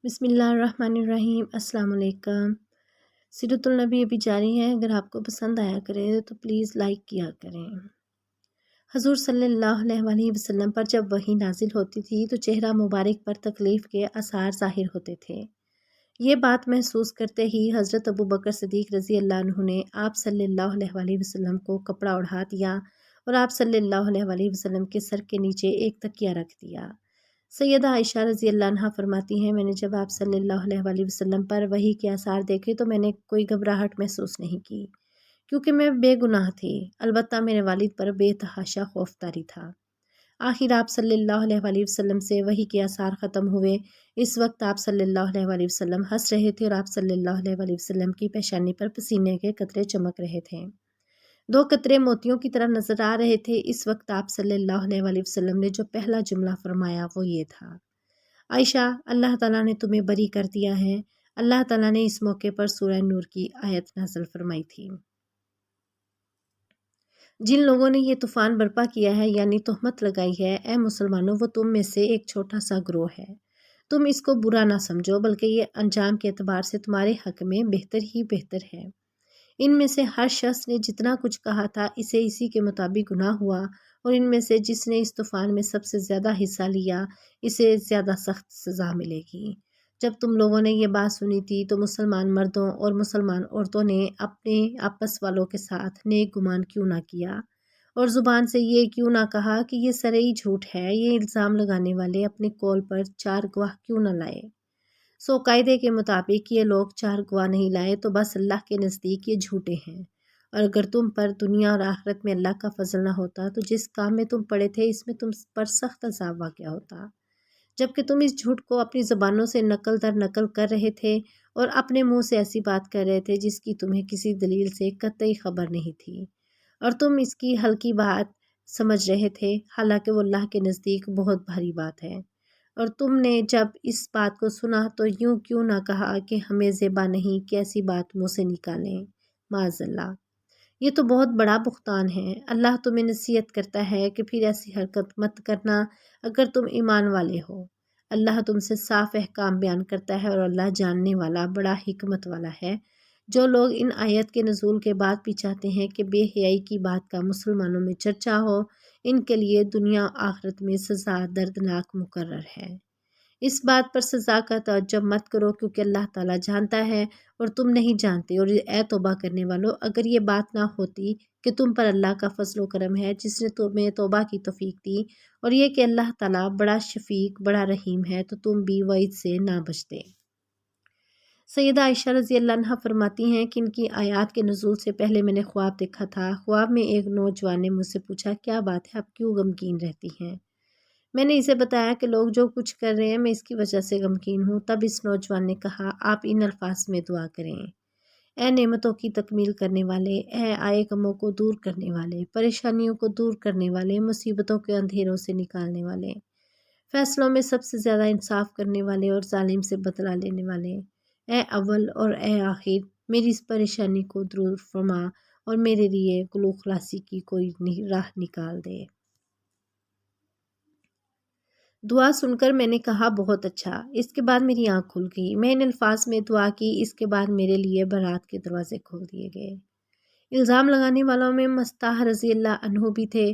بسم اللہ الرحمن الرحیم۔ السلام علیکم۔ سیرت النبی ابھی جاری ہے، اگر آپ کو پسند آیا کرے تو پلیز لائک کیا کریں۔ حضور صلی اللہ علیہ وسلم پر جب وحی نازل ہوتی تھی تو چہرہ مبارک پر تکلیف کے آثار ظاہر ہوتے تھے۔ یہ بات محسوس کرتے ہی حضرت ابو بکر صدیق رضی اللہ عنہ نے آپ صلی اللہ علیہ وسلم کو کپڑا اڑھا دیا اور آپ صلی اللہ علیہ وسلم کے سر کے نیچے ایک تکیہ رکھ دیا۔ سیدہ عائشہ رضی اللہ عنہ فرماتی ہیں، میں نے جب آپ صلی اللہ علیہ وسلم پر وحی کے آثار دیکھے تو میں نے کوئی گھبراہٹ محسوس نہیں کی، کیونکہ میں بے گناہ تھی، البتہ میرے والد پر بے تحاشا خوف طاری تھا۔ آخر آپ صلی اللہ علیہ وسلم سے وحی کے آثار ختم ہوئے۔ اس وقت آپ صلی اللہ علیہ وسلم ہنس رہے تھے اور آپ صلی اللہ علیہ وسلم کی پیشانی پر پسینے کے قطرے چمک رہے تھے، 2 قطرے موتیوں کی طرح نظر آ رہے تھے۔ اس وقت آپ صلی اللہ علیہ وسلم نے جو پہلا جملہ فرمایا وہ یہ تھا، عائشہ، اللہ تعالیٰ نے تمہیں بری کر دیا ہے۔ اللہ تعالیٰ نے اس موقع پر سورہ نور کی آیت نازل فرمائی تھی۔ جن لوگوں نے یہ طوفان برپا کیا ہے یعنی تہمت لگائی ہے، اے مسلمانوں، وہ تم میں سے ایک چھوٹا سا گروہ ہے۔ تم اس کو برا نہ سمجھو، بلکہ یہ انجام کے اعتبار سے تمہارے حق میں بہتر ہی بہتر ہے۔ ان میں سے ہر شخص نے جتنا کچھ کہا تھا اسے اسی کے مطابق گناہ ہوا، اور ان میں سے جس نے اس طوفان میں سب سے زیادہ حصہ لیا اسے زیادہ سخت سزا ملے گی۔ جب تم لوگوں نے یہ بات سنی تھی تو مسلمان مردوں اور مسلمان عورتوں نے اپنے آپس والوں کے ساتھ نیک گمان کیوں نہ کیا، اور زبان سے یہ کیوں نہ کہا کہ یہ سرعی جھوٹ ہے۔ یہ الزام لگانے والے اپنے قول پر 4 گواہ کیوں نہ لائے؟ سو قاعدے کے مطابق یہ لوگ 4 گواہ نہیں لائے تو بس اللہ کے نزدیک یہ جھوٹے ہیں، اور اگر تم پر دنیا اور آخرت میں اللہ کا فضل نہ ہوتا تو جس کام میں تم پڑے تھے اس میں تم پر سخت عذاب واقع ہوتا، جبکہ تم اس جھوٹ کو اپنی زبانوں سے نقل در نقل کر رہے تھے اور اپنے منہ سے ایسی بات کر رہے تھے جس کی تمہیں کسی دلیل سے قطعی خبر نہیں تھی، اور تم اس کی ہلکی بات سمجھ رہے تھے، حالانکہ وہ اللہ کے نزدیک بہت بھاری بات ہے۔ اور تم نے جب اس بات کو سنا تو یوں کیوں نہ کہا کہ ہمیں زیبا نہیں کہ ایسی بات منہ سے نکالیں، معاذ اللہ۔ یہ تو بہت بڑا بہتان ہے۔ اللہ تمہیں نصیحت کرتا ہے کہ پھر ایسی حرکت مت کرنا اگر تم ایمان والے ہو۔ اللہ تم سے صاف احکام بیان کرتا ہے اور اللہ جاننے والا بڑا حکمت والا ہے۔ جو لوگ ان آیت کے نزول کے بعد بھی چاہتے ہیں کہ بے حیائی کی بات کا مسلمانوں میں چرچا ہو، ان کے لیے دنیا و آخرت میں سزا دردناک مقرر ہے۔ اس بات پر سزا کا تعجب مت کرو، کیونکہ اللہ تعالیٰ جانتا ہے اور تم نہیں جانتے۔ اور اے توبہ کرنے والو، اگر یہ بات نہ ہوتی کہ تم پر اللہ کا فضل و کرم ہے جس نے تمہیں توبہ کی توفیق دی، اور یہ کہ اللہ تعالیٰ بڑا شفیق بڑا رحیم ہے، تو تم بھی وعید سے نہ بچتے۔ سیدہ عائشہ رضی اللہ عنہ فرماتی ہیں کہ ان کی آیات کے نزول سے پہلے میں نے خواب دیکھا تھا۔ خواب میں ایک نوجوان نے مجھ سے پوچھا، کیا بات ہے، آپ کیوں غمگین رہتی ہیں؟ میں نے اسے بتایا کہ لوگ جو کچھ کر رہے ہیں میں اس کی وجہ سے غمگین ہوں۔ تب اس نوجوان نے کہا، آپ ان الفاظ میں دعا کریں، اے نعمتوں کی تکمیل کرنے والے، اے آئے غموں کو دور کرنے والے، پریشانیوں کو دور کرنے والے، مصیبتوں کے اندھیروں سے نکالنے والے، فیصلوں میں سب سے زیادہ انصاف کرنے والے اور ظالم سے بدلہ لینے والے، اے اول اور اے آخر، میری اس پریشانی کو دور فرما اور میرے لیے گلو خلاصی کی کوئی راہ نکال دے۔ دعا سن کر میں نے کہا، بہت اچھا۔ اس کے بعد میری آنکھ کھل گئی۔ میں ان الفاظ میں دعا کی۔ اس کے بعد میرے لیے برات کے دروازے کھول دیے گئے۔ الزام لگانے والوں میں مستاح رضی اللہ عنہ بھی تھے۔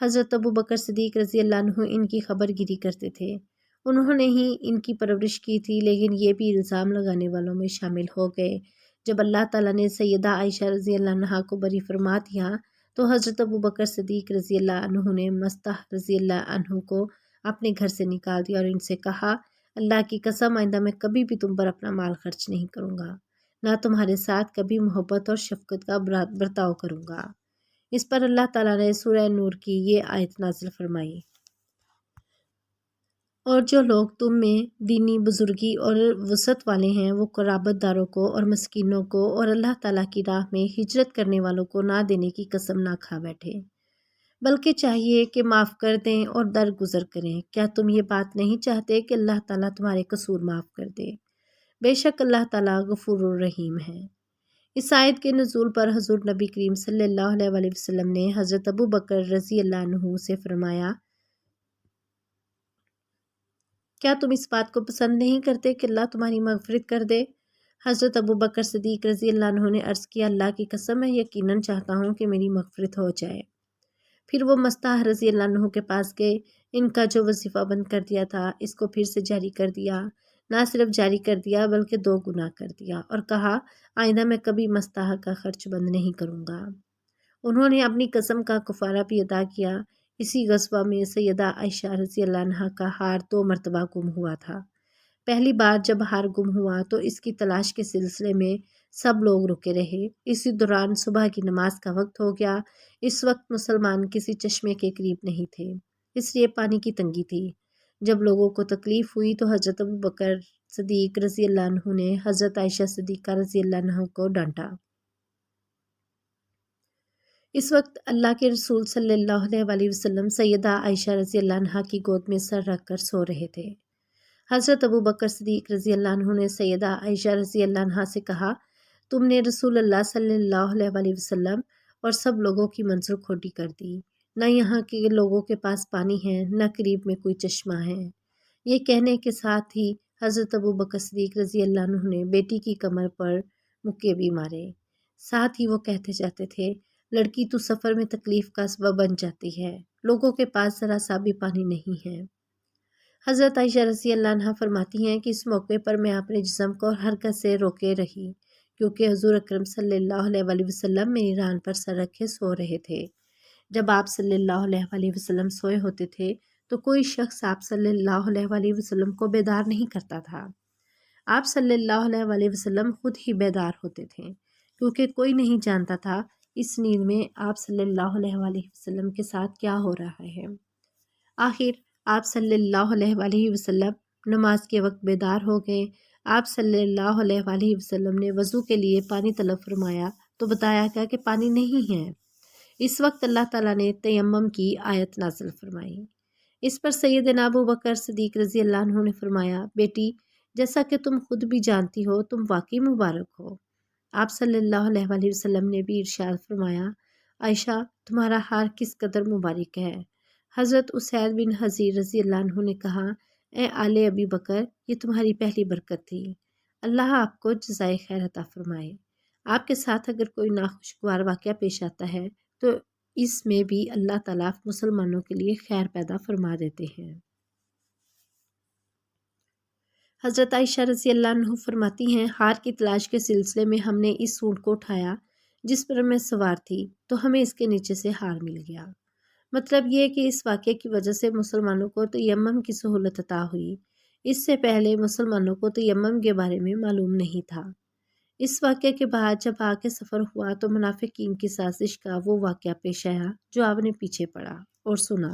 حضرت ابو بکر صدیق رضی اللہ عنہ ان کی خبر گیری کرتے تھے۔ انہوں نے ہی ان کی پرورش کی تھی، لیکن یہ بھی الزام لگانے والوں میں شامل ہو گئے۔ جب اللہ تعالیٰ نے سیدہ عائشہ رضی اللہ عنہ کو بری فرما دیا تو حضرت ابو بکر صدیق رضی اللہ عنہ نے مستاح رضی اللہ عنہ کو اپنے گھر سے نکال دیا اور ان سے کہا، اللہ کی قسم، آئندہ میں کبھی بھی تم پر اپنا مال خرچ نہیں کروں گا، نہ تمہارے ساتھ کبھی محبت اور شفقت کا برتاؤ کروں گا۔ اس پر اللہ تعالیٰ نے سورہ نور کی یہ آیت نازل فرمائی، اور جو لوگ تم میں دینی بزرگی اور وسعت والے ہیں وہ قرابت داروں کو اور مسکینوں کو اور اللہ تعالیٰ کی راہ میں ہجرت کرنے والوں کو نہ دینے کی قسم نہ کھا بیٹھے، بلکہ چاہیے کہ معاف کر دیں اور درگزر کریں۔ کیا تم یہ بات نہیں چاہتے کہ اللہ تعالیٰ تمہارے قصور معاف کر دے؟ بے شک اللہ تعالیٰ غفور الرحیم ہے۔ اس آیت کے نزول پر حضور نبی کریم صلی اللہ علیہ وسلم نے حضرت ابو بکر رضی اللہ عنہ سے فرمایا، کیا تم اس بات کو پسند نہیں کرتے کہ اللہ تمہاری مغفرت کر دے؟ حضرت ابو بکر صدیق رضی اللہ عنہ نے عرض کیا، اللہ کی قسم میں یقیناً چاہتا ہوں کہ میری مغفرت ہو جائے۔ پھر وہ مستح رضی اللہ عنہ کے پاس گئے، ان کا جو وظیفہ بند کر دیا تھا اس کو پھر سے جاری کر دیا، نہ صرف جاری کر دیا بلکہ 2 گنا کر دیا، اور کہا آئندہ میں کبھی مستح کا خرچ بند نہیں کروں گا۔ انہوں نے اپنی قسم کا کفارہ بھی ادا کیا۔ اسی غزوہ میں سیدہ عائشہ رضی اللہ عنہا کا ہار 2 مرتبہ گم ہوا تھا۔ پہلی بار جب ہار گم ہوا تو اس کی تلاش کے سلسلے میں سب لوگ رکے رہے۔ اسی دوران صبح کی نماز کا وقت ہو گیا۔ اس وقت مسلمان کسی چشمے کے قریب نہیں تھے، اس لیے پانی کی تنگی تھی۔ جب لوگوں کو تکلیف ہوئی تو حضرت ابو بکر صدیق رضی اللہ عنہ نے حضرت عائشہ صدیقہ رضی اللہ عنہ کو ڈانٹا۔ اس وقت اللہ کے رسول صلی اللہ علیہ وسلم سیدہ عائشہ رضی اللہ عنہا کی گود میں سر رکھ کر سو رہے تھے۔ حضرت ابو بکر صدیق رضی اللہ عنہ نے سیدہ عائشہ رضی اللہ عنہا سے کہا، تم نے رسول اللہ صلی اللہ علیہ وسلم اور سب لوگوں کی منظر کھوٹی کر دی۔ نہ یہاں کے لوگوں کے پاس پانی ہے، نہ قریب میں کوئی چشمہ ہے۔ یہ کہنے کے ساتھ ہی حضرت ابو بکر صدیق رضی اللہ عنہ نے بیٹی کی کمر پر مکے بھی مارے۔ ساتھ ہی وہ کہتے جاتے تھے، لڑکی تو سفر میں تکلیف کا سبب بن جاتی ہے، لوگوں کے پاس ذرا سا بھی پانی نہیں ہے۔ حضرت عائشہ رضی اللہ عنہا فرماتی ہیں کہ اس موقع پر میں اپنے جسم کو حرکت سے روکے رہی، کیونکہ حضور اکرم صلی اللہ علیہ وسلم میری ران پر سر رکھے سو رہے تھے۔ جب آپ صلی اللہ علیہ وسلم سوئے ہوتے تھے تو کوئی شخص آپ صلی اللہ علیہ وسلم کو بیدار نہیں کرتا تھا۔ آپ صلی اللہ علیہ وسلم خود ہی بیدار ہوتے تھے، کیونکہ کوئی نہیں جانتا تھا اس نیند میں آپ صلی اللہ علیہ وسلم کے ساتھ کیا ہو رہا ہے۔ آخر آپ صلی اللہ علیہ وسلم نماز کے وقت بیدار ہو گئے۔ آپ صلی اللہ علیہ وسلم نے وضو کے لیے پانی طلب فرمایا تو بتایا گیا کہ پانی نہیں ہے۔ اس وقت اللہ تعالیٰ نے تیمم کی آیت نازل فرمائی۔ اس پر سیدنا ابو بکر صدیق رضی اللہ عنہ نے فرمایا، بیٹی جیسا کہ تم خود بھی جانتی ہو تم واقعی مبارک ہو۔ آپ صلی اللہ علیہ وسلم نے بھی ارشاد فرمایا، عائشہ تمہارا ہار کس قدر مبارک ہے۔ حضرت اسید بن حضیر رضی اللہ عنہ نے کہا، اے آل ابی بکر، یہ تمہاری پہلی برکت تھی، اللہ آپ کو جزائے خیر عطا فرمائے۔ آپ کے ساتھ اگر کوئی ناخوشگوار واقعہ پیش آتا ہے تو اس میں بھی اللہ تعالیٰ مسلمانوں کے لیے خیر پیدا فرما دیتے ہیں۔ حضرت عائشہ رضی اللہ عنہ فرماتی ہیں، ہار کی تلاش کے سلسلے میں ہم نے اس اونٹ کو اٹھایا جس پر میں سوار تھی تو ہمیں اس کے نیچے سے ہار مل گیا۔ مطلب یہ کہ اس واقعے کی وجہ سے مسلمانوں کو تیمم کی سہولت عطا ہوئی۔ اس سے پہلے مسلمانوں کو تیمم کے بارے میں معلوم نہیں تھا۔ اس واقعے کے بعد جب آگے سفر ہوا تو منافقین کی سازش کا وہ واقعہ پیش آیا جو آپ نے پیچھے پڑھا اور سنا۔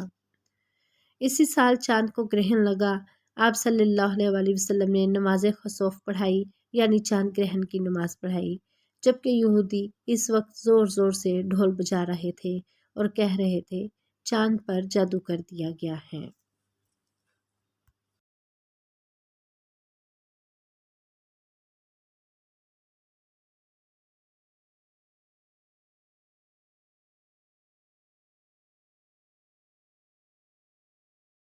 اسی سال چاند کو گرہن لگا۔ آپ صلی اللہ علیہ وسلم نے نماز خسوف پڑھائی، یعنی چاند گرہن کی نماز پڑھائی، جبکہ یہودی اس وقت زور زور سے ڈھول بجا رہے تھے اور کہہ رہے تھے، چاند پر جادو کر دیا گیا ہے۔